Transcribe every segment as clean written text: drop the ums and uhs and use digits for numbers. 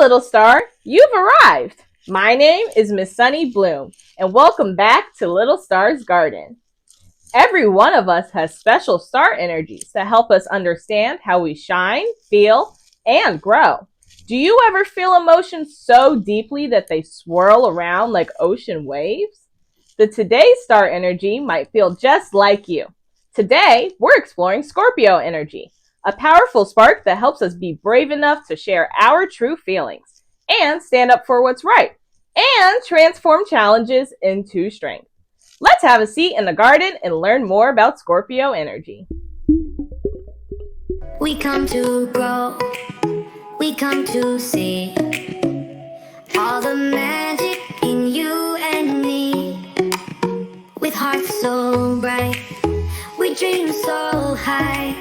little star, you've arrived. My name is Miss Sunny Bloom, and welcome back to Little Star's Garden. Every one of us has special star energies that help us understand how we shine, feel, and grow. Do you ever feel emotions so deeply that they swirl around like ocean waves? The today's star energy might feel just like you. Today, we're exploring Scorpio energy, a powerful spark that helps us be brave enough to share our true feelings and stand up for what's right and transform challenges into strength. Let's have a seat in the garden and learn more about Scorpio energy. We come to grow, we come to see all the magic in you and me. With hearts so bright, we dream so high,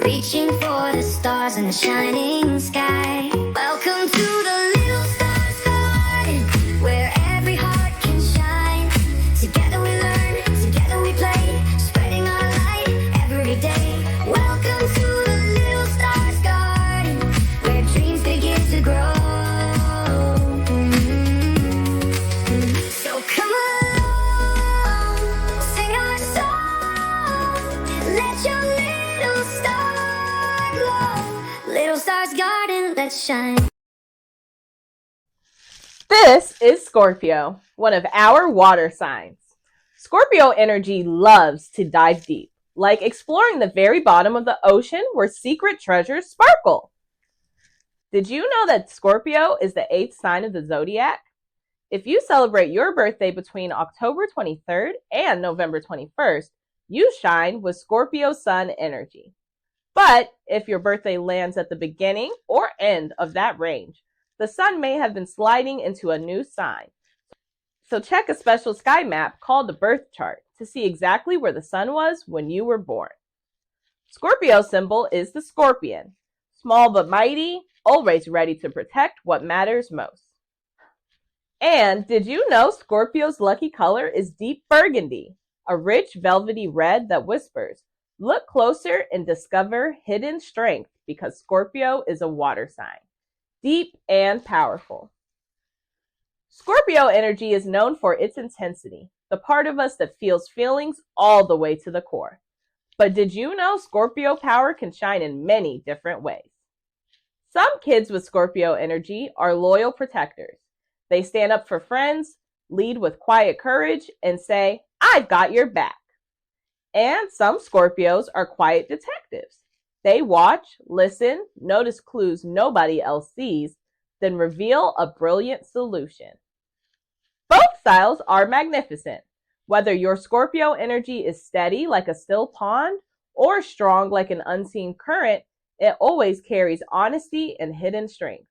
reaching for the stars in the shining sky. Welcome to the little star's garden, where every heart can shine. Together we learn, together we play, spreading our light every day. Welcome to the little star's garden, where dreams begin to grow. So come along, sing our song, let your little star glow. Little star's garden, let's shine. This is Scorpio, one of our water signs. Scorpio energy loves to dive deep, like exploring the very bottom of the ocean where secret treasures sparkle. Did you know that Scorpio is the 8th sign of the zodiac? If you celebrate your birthday between October 23rd and November 21st, you shine with Scorpio sun energy. But if your birthday lands at the beginning or end of that range, the sun may have been sliding into a new sign. So check a special sky map called the birth chart to see exactly where the sun was when you were born. Scorpio symbol is the scorpion, small but mighty, always ready to protect what matters most. And did you know Scorpio's lucky color is deep burgundy, a rich velvety red that whispers, "Look closer and discover hidden strength," because Scorpio is a water sign, deep and powerful. Scorpio energy is known for its intensity, the part of us that feels feelings all the way to the core. But did you know Scorpio power can shine in many different ways? Some kids with Scorpio energy are loyal protectors. They stand up for friends, lead with quiet courage, and say, "I've got your back." And some Scorpios are quiet detectives. They watch, listen, notice clues nobody else sees, then reveal a brilliant solution. Both styles are magnificent. Whether your Scorpio energy is steady like a still pond or strong like an unseen current, it always carries honesty and hidden strength.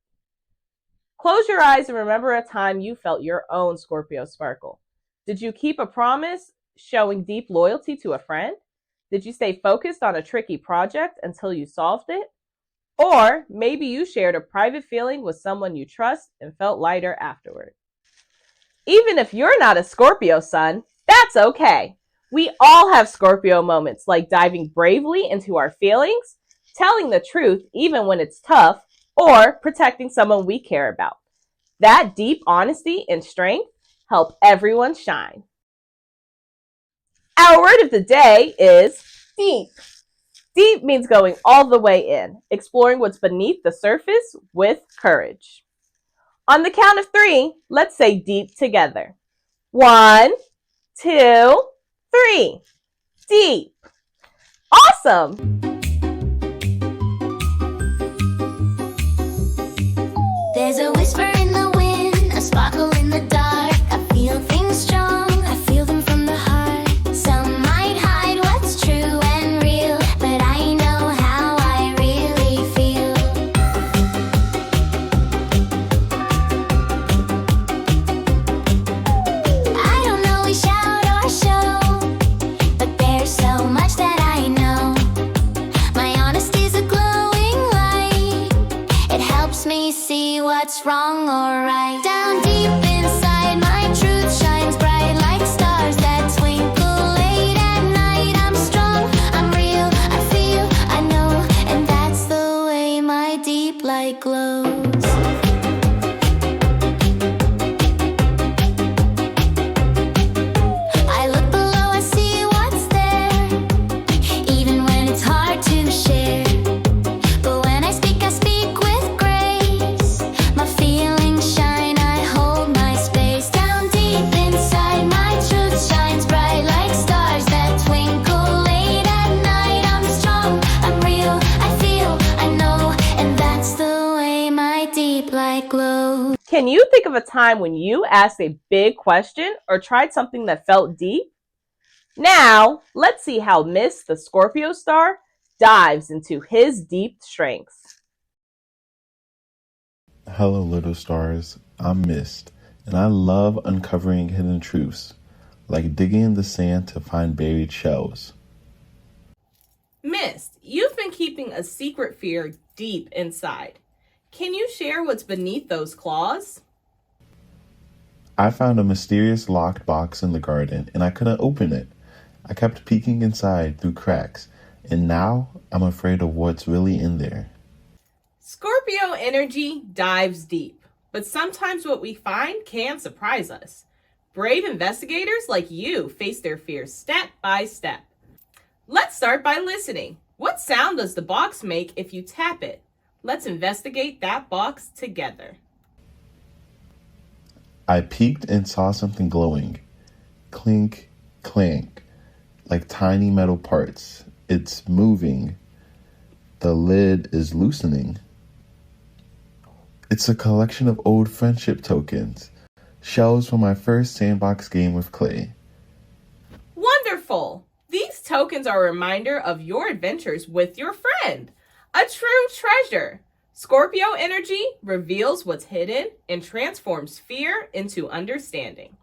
Close your eyes and remember a time you felt your own Scorpio sparkle. Did you keep a promise, showing deep loyalty to a friend? Did you stay focused on a tricky project until you solved it? Or maybe you shared a private feeling with someone you trust and felt lighter afterward. Even if you're not a Scorpio sun, that's okay. We all have Scorpio moments, like diving bravely into our feelings, telling the truth even when it's tough, or protecting someone we care about. That deep honesty and strength help everyone shine. Our word of the day is deep. Deep means going all the way in, exploring what's beneath the surface with courage. On the count of 3, let's say deep together. 1, 2, 3. Deep. Awesome! There's a whisper in the wind, a sparkle in the dark. I feel things strong, I feel them from the heart. Some might hide what's true and real, but I know how I really feel. I don't always shout or show, but there's so much that I know. My honesty's a glowing light. It helps me see what's wrong or right. Down deep inside, my truth shines bright like stars that twinkle late at night. I'm strong, I'm real, I feel, I know, and that's the way my deep deep light glows. I look below, I see what's there, even when it's hard to share. But when I speak with grace. My feelings shine, I hold my space. Down deep inside, my truth shines bright like stars that twinkle late at night. I'm strong, I'm real, I feel, I know, and that's the way my deep light glows. Can you think of a time when you asked a big question or tried something that felt deep? Now, let's see how Myst the Scorpio Star dives into his deep strengths. Hello, little stars. I'm Myst, and I love uncovering hidden truths, like digging in the sand to find buried shells. Myst, you've been keeping a secret fear deep inside. Can you share what's beneath those claws? I found a mysterious locked box in the garden, and I couldn't open it. I kept peeking inside through cracks, and now I'm afraid of what's really in there. Scorpio energy dives deep, but sometimes what we find can surprise us. Brave investigators like you face their fears step by step. Let's start by listening. What sound does the box make if you tap it? Let's investigate that box together. I peeked and saw something glowing. Clink, clank, like tiny metal parts. It's moving. The lid is loosening. It's a collection of old friendship tokens, shells from my first sandbox game with clay. Wonderful! These tokens are a reminder of your adventures with your friend. A true treasure. Scorpio energy reveals what's hidden and transforms fear into understanding.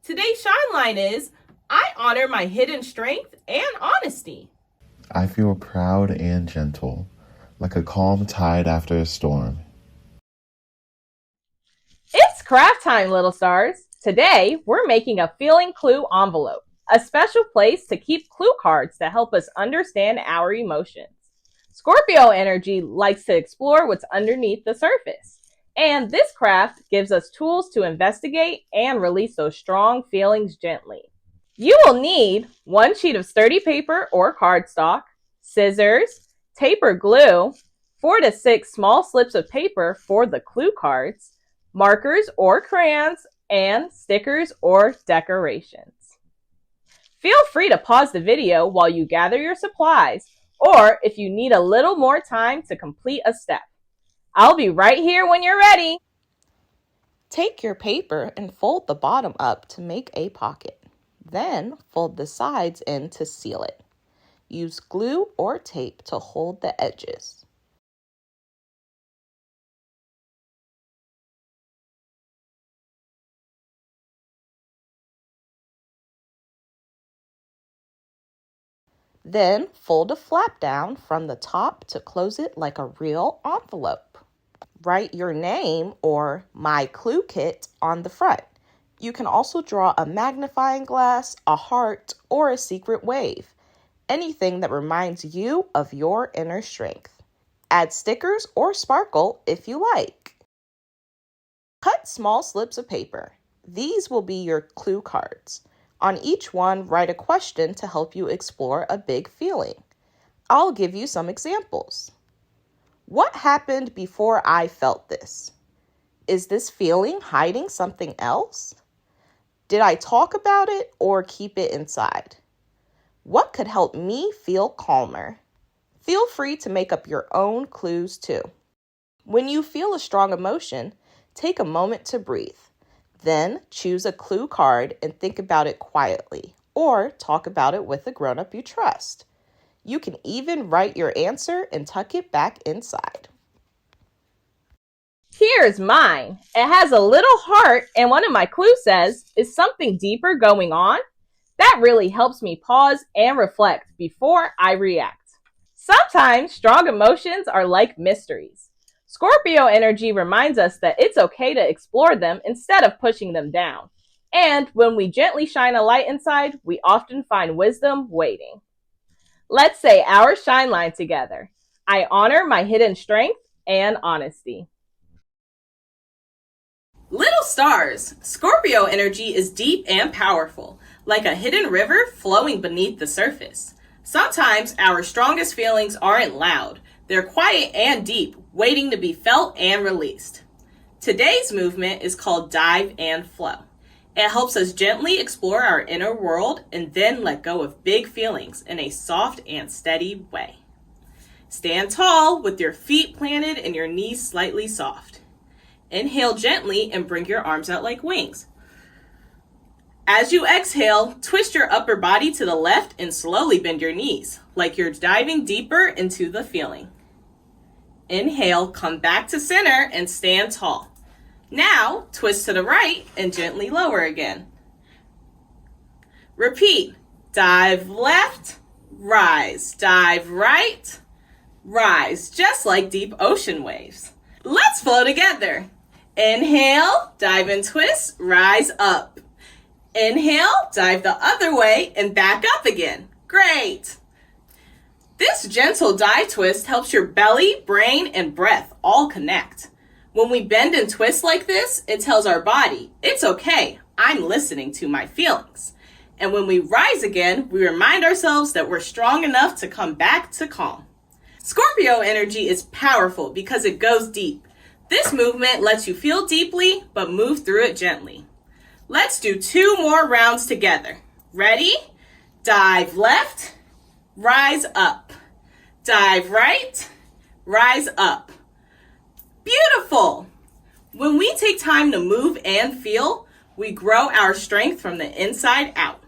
Today's shine line is, I honor my hidden strength and honesty. I feel proud and gentle, like a calm tide after a storm. It's craft time, little stars. Today, we're making a feeling clue envelope, a special place to keep clue cards to help us understand our emotions. Scorpio energy likes to explore what's underneath the surface, and this craft gives us tools to investigate and release those strong feelings gently. You will need 1 sheet of sturdy paper or cardstock, scissors, tape or glue, 4 to 6 small slips of paper for the clue cards, markers or crayons, and stickers or decorations. Feel free to pause the video while you gather your supplies, or if you need a little more time to complete a step. I'll be right here when you're ready. Take your paper and fold the bottom up to make a pocket. Then fold the sides in to seal it. Use glue or tape to hold the edges. Then fold a flap down from the top to close it like a real envelope. Write your name or My Clue Kit on the front. You can also draw a magnifying glass, a heart, or a secret wave. Anything that reminds you of your inner strength. Add stickers or sparkle if you like. Cut small slips of paper. These will be your clue cards. On each one, write a question to help you explore a big feeling. I'll give you some examples. What happened before I felt this? Is this feeling hiding something else? Did I talk about it or keep it inside? What could help me feel calmer? Feel free to make up your own clues too. When you feel a strong emotion, take a moment to breathe. Then choose a clue card and think about it quietly, or talk about it with a grown-up you trust. You can even write your answer and tuck it back inside. Here's mine. It has a little heart, and one of my clues says, is something deeper going on? That really helps me pause and reflect before I react. Sometimes strong emotions are like mysteries. Scorpio energy reminds us that it's okay to explore them instead of pushing them down. And when we gently shine a light inside, we often find wisdom waiting. Let's say our shine line together. I honor my hidden strength and honesty. Little stars, Scorpio energy is deep and powerful, like a hidden river flowing beneath the surface. Sometimes our strongest feelings aren't loud, they're quiet and deep, waiting to be felt and released. Today's movement is called Dive and Flow. It helps us gently explore our inner world and then let go of big feelings in a soft and steady way. Stand tall with your feet planted and your knees slightly soft. Inhale gently and bring your arms out like wings. As you exhale, twist your upper body to the left and slowly bend your knees, like you're diving deeper into the feeling. Inhale, come back to center and stand tall. Now, twist to the right and gently lower again. Repeat. Dive left, rise. Dive right, rise, just like deep ocean waves. Let's flow together. Inhale, dive and twist, rise up. Inhale, dive the other way and back up again. Great. This gentle dive twist helps your belly, brain, and breath all connect. When we bend and twist like this, it tells our body, it's okay, I'm listening to my feelings. And when we rise again, we remind ourselves that we're strong enough to come back to calm. Scorpio energy is powerful because it goes deep. This movement lets you feel deeply, but move through it gently. Let's do 2 more rounds together. Ready? Dive left, rise up. Dive right, rise up. Beautiful! When we take time to move and feel, we grow our strength from the inside out.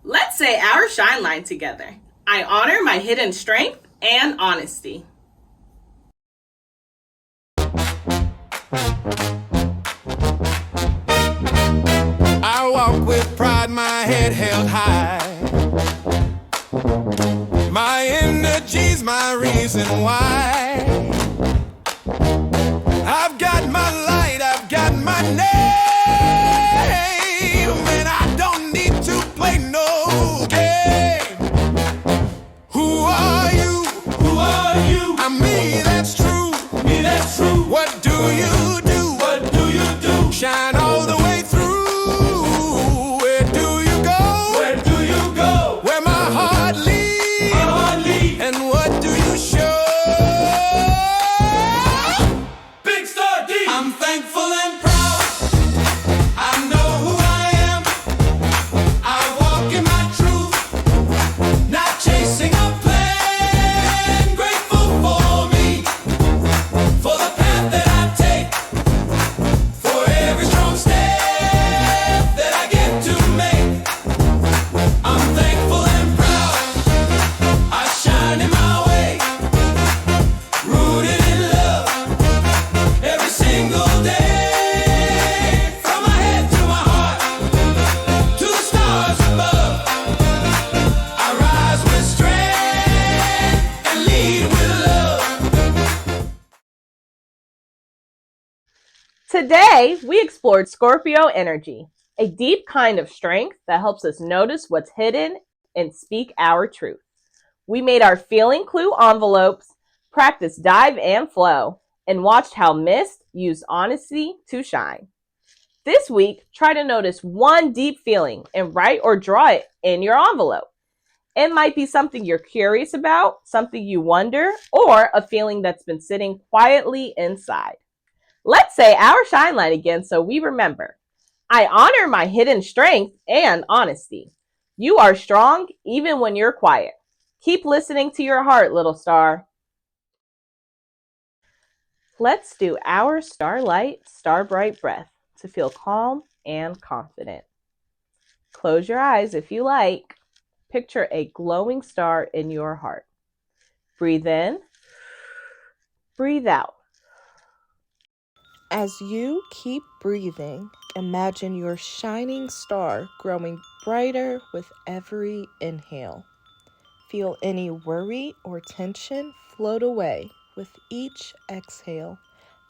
Let's say our shine line together. I honor my hidden strength and honesty. I walk with pride, my head held high. My energy's my reason why. I've got my light, I've got my name, and I don't need to play no game. Who are you? Who are you? I'm me, that's true. Me, that's true. What do you do? What do you do? Shine all the way through. Where do you go? Where do you go? Where my heart leads. My heart leads. And what do you show? Big Star D. I'm thankful and proud. I know who I am. I walk in my truth. Not chasing a plan. Grateful for me. For the path that I take. For every strong step that I get to make. I'm thankful and proud. I shine in my way. Rooted in love. Every single day. From my head to my heart. To the stars above. I rise with strength and lead with love. Today, we explored Scorpio energy, a deep kind of strength that helps us notice what's hidden and speak our truth. We made our feeling clue envelopes, practiced dive and flow, and watched how Myst used honesty to shine. This week, try to notice one deep feeling and write or draw it in your envelope. It might be something you're curious about, something you wonder, or a feeling that's been sitting quietly inside. Let's say our shine line again so we remember. I honor my hidden strength and honesty. You are strong even when you're quiet. Keep listening to your heart, little star. Let's do our starlight, star bright breath to feel calm and confident. Close your eyes if you like. Picture a glowing star in your heart. Breathe in, breathe out. As you keep breathing, imagine your shining star growing brighter with every inhale. Feel any worry or tension float away with each exhale,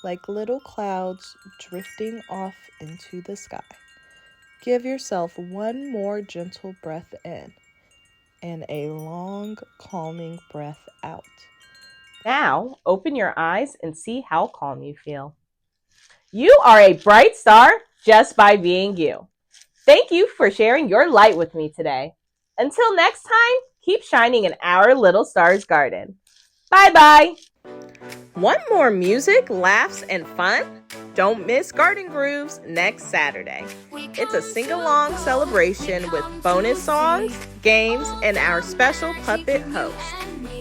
like little clouds drifting off into the sky. Give yourself one more gentle breath in and a long, calming breath out. Now, open your eyes and see how calm you feel. You are a bright star just by being you. Thank you for sharing your light with me today. Until next time, keep shining in our little star's garden. Bye-bye. Want more music, laughs, and fun? Don't miss Garden Grooves next Saturday. It's a sing-along celebration with bonus songs, games, and our special puppet host.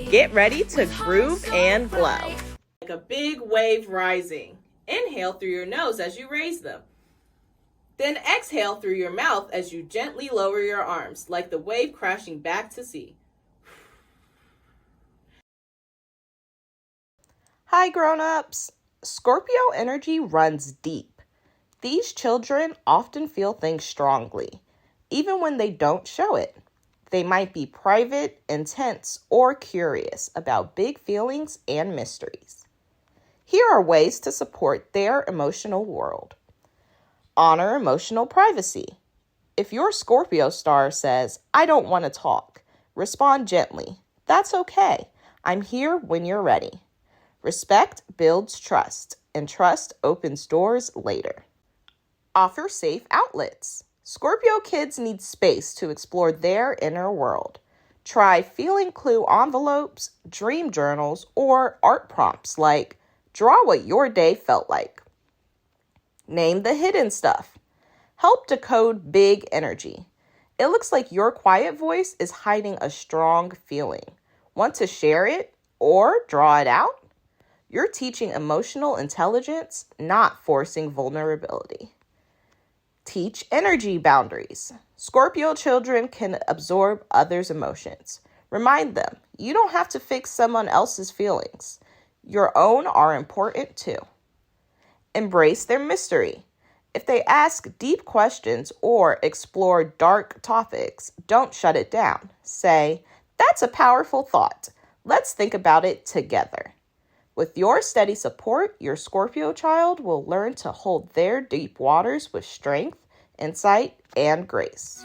Get ready to groove and glow. Like a big wave rising. Inhale through your nose as you raise them. Then exhale through your mouth as you gently lower your arms, like the wave crashing back to sea. Hi, grown-ups. Scorpio energy runs deep. These children often feel things strongly, even when they don't show it. They might be private, intense, or curious about big feelings and mysteries. Here are ways to support their emotional world. Honor emotional privacy. If your Scorpio star says, "I don't want to talk," respond gently. "That's okay. I'm here when you're ready." Respect builds trust, and trust opens doors later. Offer safe outlets. Scorpio kids need space to explore their inner world. Try feeling clue envelopes, dream journals, or art prompts like, "Draw what your day felt like." Name the hidden stuff. Help decode big energy. It looks like your quiet voice is hiding a strong feeling. Want to share it or draw it out? You're teaching emotional intelligence, not forcing vulnerability. Teach energy boundaries. Scorpio children can absorb others' emotions. Remind them, you don't have to fix someone else's feelings. Your own are important too. Embrace their mystery. If they ask deep questions or explore dark topics, don't shut it down. Say, "That's a powerful thought. Let's think about it together." With your steady support, your Scorpio child will learn to hold their deep waters with strength, insight, and grace.